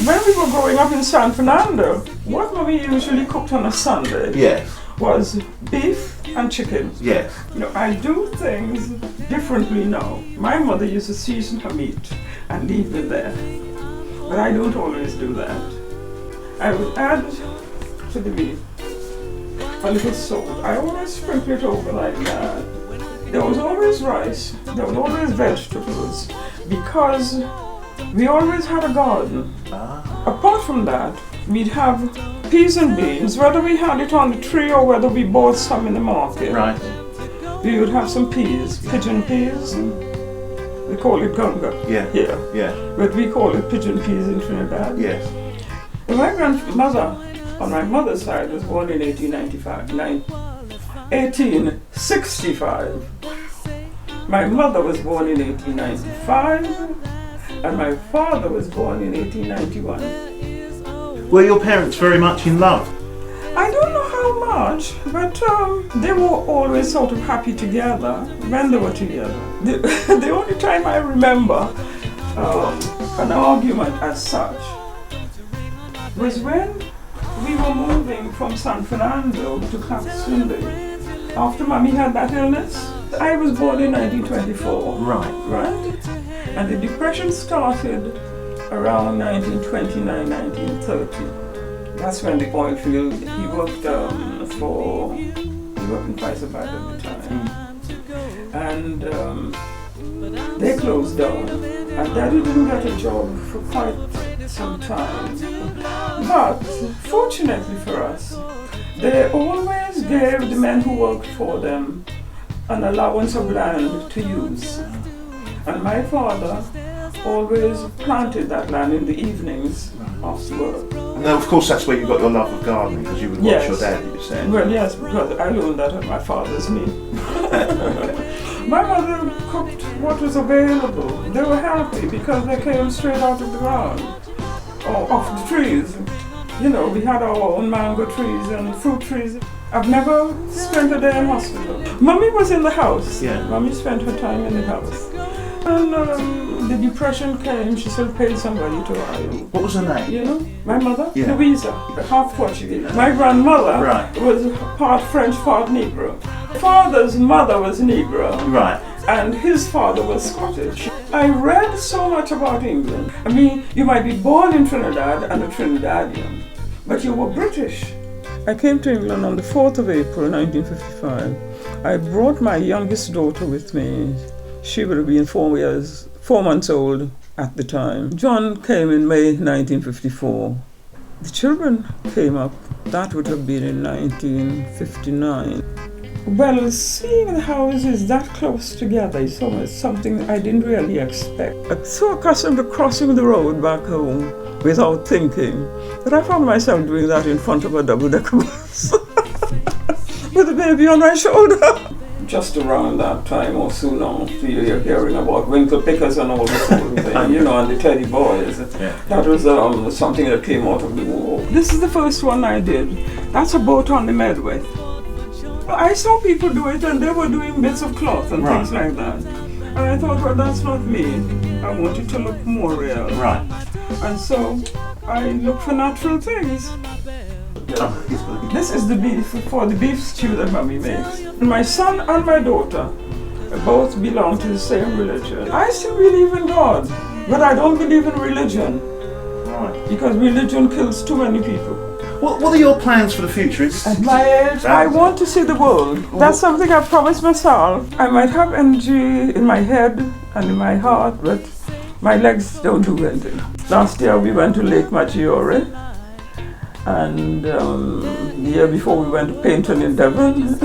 When we were growing up in San Fernando, what Mommy usually cooked on a Sunday Yes. was beef and chicken. Yes. You know, I do things differently now. My mother used to season her meat and leave it there, but I don't always do that. I would add to the beef a little salt. I always sprinkle it over like that. There was always rice, there was always vegetables, because we always had a garden. Apart from that, we'd have peas and beans, whether we had it on the tree or whether we bought some in the market. Right. We would have some peas, pigeon peas. We call it gunga here, but we call it pigeon peas in Trinidad. Yes. And my grandmother, on my mother's side, was born in 1865. My mother was born in 1895, and my father was born in 1891. Were your parents very much in love? I don't know how much, but they were always sort of happy together when they were together. The only time I remember an argument as such was when we were moving from San Fernando to Katsindi after Mommy had that illness. I was born in 1924. Right. And the depression started around 1929, 1930. That's when the oil field, he worked in Pfizer at the time. And they closed down. And Daddy didn't get a job for quite some time. But fortunately for us, they always gave the men who worked for them an allowance of land to use. And my father always planted that land in the evenings after work. And of course that's where you got your love of gardening, because you would watch your dad, you said. Well, yes, because I learned that at my father's knee. My mother cooked what was available. They were healthy because they came straight out of the ground, or off the trees. You know, we had our own mango trees and fruit trees. I've never spent a day in hospital. Mommy was in the house. Yeah. Mommy spent her time in the house. And the depression came, she still paid somebody to hire. What was her name? You know, my mother, Yeah. Louisa, half Portuguese. My grandmother Right. was part French, part Negro. Father's mother was Negro. Right. And his father was Scottish. I read so much about England. I mean, you might be born in Trinidad and a Trinidadian, but you were British. I came to England on the 4th of April, 1955. I brought my youngest daughter with me. She would have been 4 months old at the time. John came in May 1954. The children came up, that would have been in 1959. Well, seeing the houses that close together is something I didn't really expect. I'm so accustomed to crossing the road back home without thinking that I found myself doing that in front of a double-decker bus with a baby on my shoulder. Just around that time or soon after, you're hearing about winkle pickers and all this sort of thing, you know, and the teddy boys. Yeah. That was something that came out of the war. This is the first one I did. That's a boat on the Medway. I saw people do it and they were doing bits of cloth and things like that. And I thought, well, that's not me. I want it to look more real. Right. And so I look for natural things. This is the beef for the beef stew that Mommy makes. My son and my daughter both belong to the same religion. I still believe in God, but I don't believe in religion. Right. Because religion kills too many people. What are your plans for the future? At my age, I want to see the world. That's something I promised myself. I might have energy in my head and in my heart, but my legs don't do anything. Last year we went to Lake Maggiore, and the year before we went to Paynton in Devon.